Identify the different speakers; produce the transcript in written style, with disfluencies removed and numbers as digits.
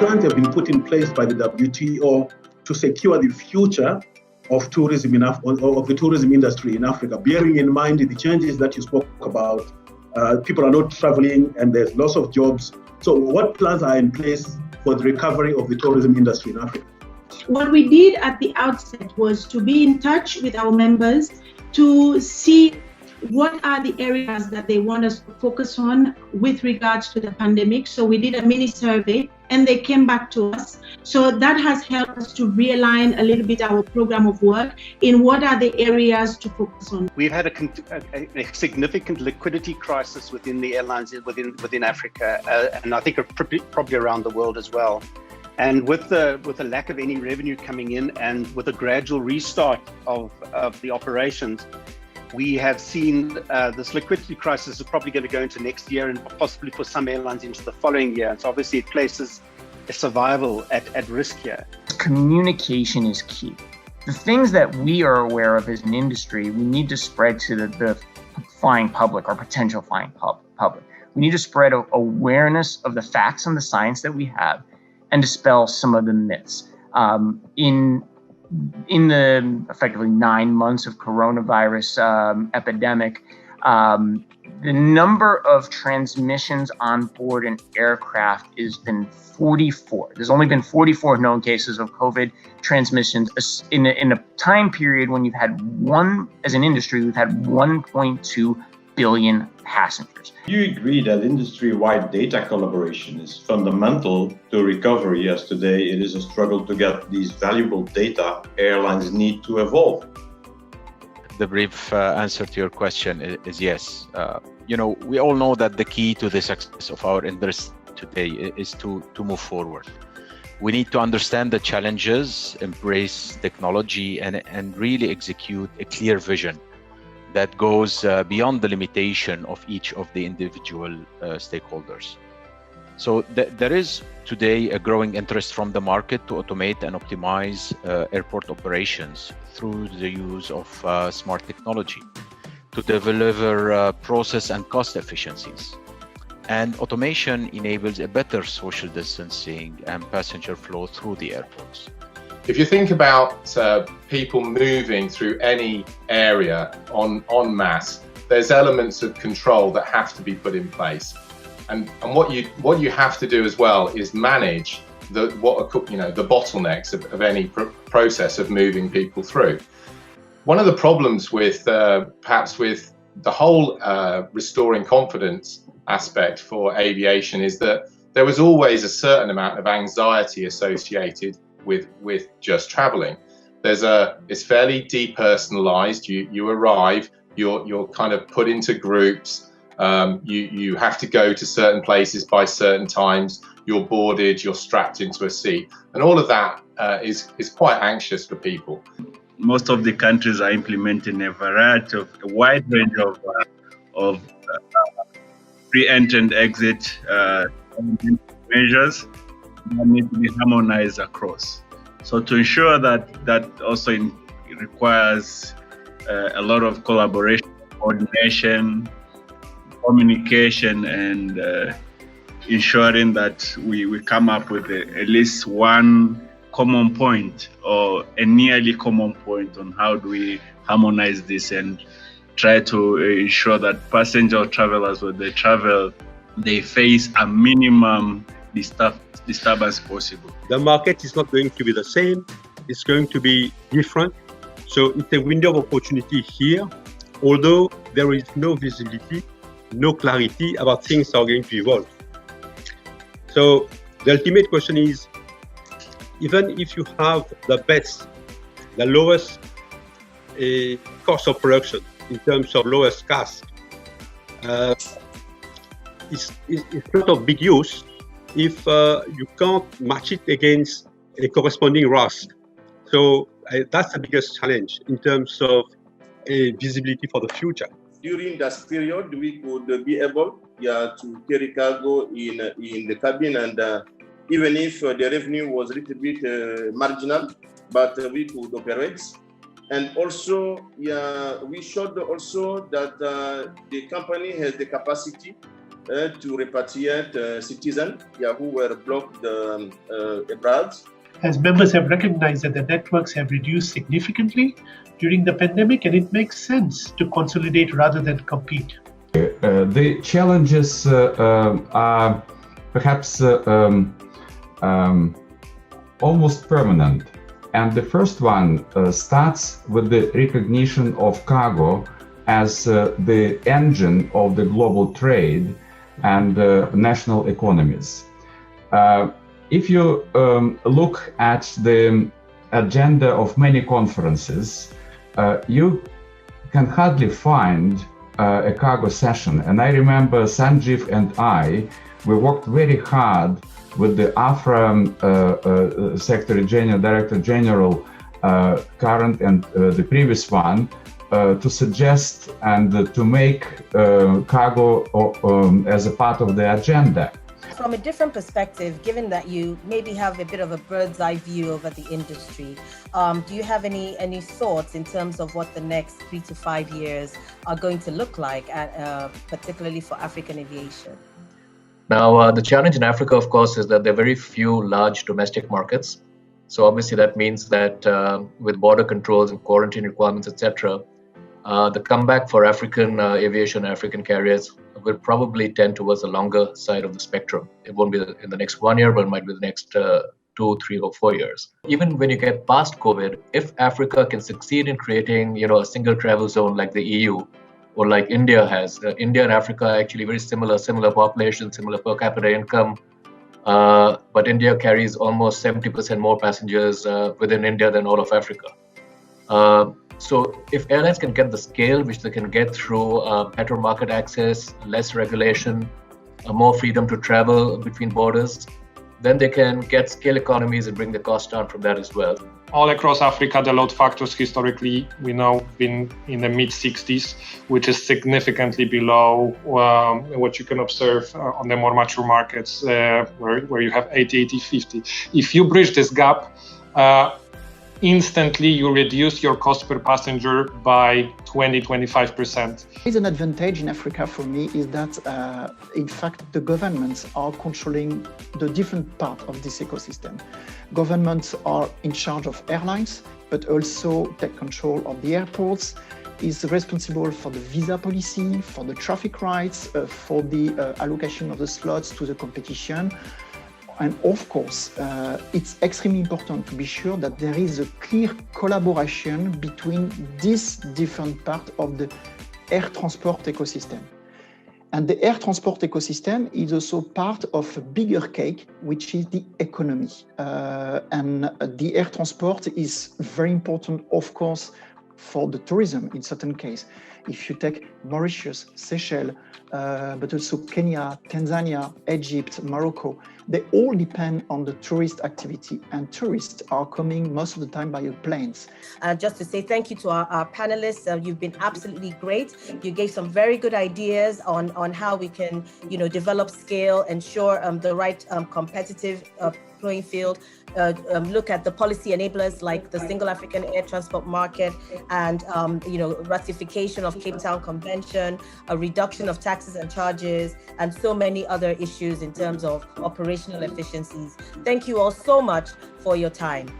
Speaker 1: plans have been put in place by the WTO to secure the future of tourism of the tourism industry in Africa, bearing in mind the changes that you spoke about. People are not traveling and there's loss of jobs. So what plans are in place for the recovery of the tourism industry in Africa?
Speaker 2: What we did at the outset was to be in touch with our members to see what are the areas that they want us to focus on with regards to the pandemic. So we did a mini survey and they came back to us. So that has helped us to realign a little bit our program of work in what are the areas to focus on.
Speaker 3: We've had a significant liquidity crisis within the airlines within Africa, and I think probably around the world as well. And with the lack of any revenue coming in and with a gradual restart of the operations, we have seen this liquidity crisis is probably going to go into next year and possibly for some airlines into the following year. And so obviously it places a survival at risk here.
Speaker 4: Communication is key. The things that we are aware of as an industry, we need to spread to the flying public or potential flying public. We need to spread awareness of the facts and the science that we have and dispel some of the myths. In the effectively 9 months of coronavirus epidemic, the number of transmissions on board an aircraft has been 44. There's only been 44 known cases of COVID transmissions in a time period when you've had as an industry, we've had 1.2 billion passengers.
Speaker 5: Do you agree that industry-wide data collaboration is fundamental to recovery, as today it is a struggle to get these valuable data airlines need to evolve?
Speaker 6: The brief answer to your question is yes. We all know that the key to the success of our industry today is to move forward. We need to understand the challenges, embrace technology, and really execute a clear vision that goes beyond the limitation of each of the individual stakeholders. So there is today a growing interest from the market to automate and optimize airport operations through the use of smart technology to deliver process and cost efficiencies. And automation enables a better social distancing and passenger flow through the airports.
Speaker 7: If you think about people moving through any area en masse, there's elements of control that have to be put in place. And what you have to do as well is manage the bottlenecks of any process of moving people through. One of the problems with perhaps with the whole restoring confidence aspect for aviation is that there was always a certain amount of anxiety associated with just traveling. It's fairly depersonalized. You arrive, you're kind of put into groups. You have to go to certain places by certain times. You're boarded, you're strapped into a seat, and all of that is quite anxious for people.
Speaker 8: Most of the countries are implementing a wide range of pre-entry and exit measures that need to be harmonized across. So to ensure that also requires a lot of collaboration, coordination, communication, and ensuring that we come up with at least one common point or a nearly common point on how do we harmonize this and try to ensure that passenger travelers, when they travel, they face a minimum disturbance possible.
Speaker 9: The market is not going to be the same. It's going to be different. So it's a window of opportunity here, although there is no visibility, no clarity about things are going to evolve. So the ultimate question is, even if you have the best, the lowest cost of production in terms of lowest cost, it's not of big use if you can't match it against a corresponding RASK. So that's the biggest challenge in terms of visibility for the future.
Speaker 10: During that period, we could be able to carry cargo in the cabin, and even if the revenue was a little bit marginal, but we could operate. And also, we showed also that the company has the capacity to repatriate citizens who were blocked abroad.
Speaker 11: As members have recognized that the networks have reduced significantly during the pandemic, and it makes sense to consolidate rather than compete.
Speaker 12: The challenges are perhaps almost permanent. And the first one starts with the recognition of cargo as the engine of the global trade and national economies. If you look at the agenda of many conferences, you can hardly find a cargo session. And I remember Sanjeev and I, we worked very hard with the AFRA Secretary General, Director General, current and the previous one, to suggest and to make cargo as a part of the agenda.
Speaker 13: From a different perspective, given that you maybe have a bit of a bird's eye view over the industry, do you have any thoughts in terms of what the next 3 to 5 years are going to look like, particularly for African aviation?
Speaker 14: Now, the challenge in Africa, of course, is that there are very few large domestic markets. So obviously that means that with border controls and quarantine requirements, etc., the comeback for African aviation, African carriers will probably tend towards the longer side of the spectrum. It won't be in the next 1 year, but it might be the next 2, 3, or 4 years. Even when you get past COVID, if Africa can succeed in creating, a single travel zone like the EU, or like India has. India and Africa are actually very similar population, similar per capita income. But India carries almost 70% more passengers within India than all of Africa. So if airlines can get the scale which they can get through better market access, less regulation, more freedom to travel between borders, then they can get scale economies and bring the cost down from that as well.
Speaker 15: All across Africa, the load factors historically, we know, been in the mid-60s, which is significantly below what you can observe on the more mature markets, where you have 80, 50. If you bridge this gap, instantly you reduce your cost per passenger by 20-25%.
Speaker 16: There's an advantage in Africa for me is that, in fact, the governments are controlling the different part of this ecosystem. Governments are in charge of airlines, but also take control of the airports, is responsible for the visa policy, for the traffic rights, for the allocation of the slots to the competition. And of course, it's extremely important to be sure that there is a clear collaboration between these different parts of the air transport ecosystem. And the air transport ecosystem is also part of a bigger cake, which is the economy. And the air transport is very important, of course, for the tourism in certain cases. If you take Mauritius, Seychelles, but also Kenya, Tanzania, Egypt, Morocco, they all depend on the tourist activity, and tourists are coming most of the time by planes.
Speaker 13: Just to say thank you to our panelists. You've been absolutely great. You gave some very good ideas on how we can, develop scale, ensure the right competitive playing field, look at the policy enablers like the single African air transport market and ratification of Cape Town Convention, a reduction of taxes and charges, and so many other issues in terms of operational efficiencies. Thank you all so much for your time.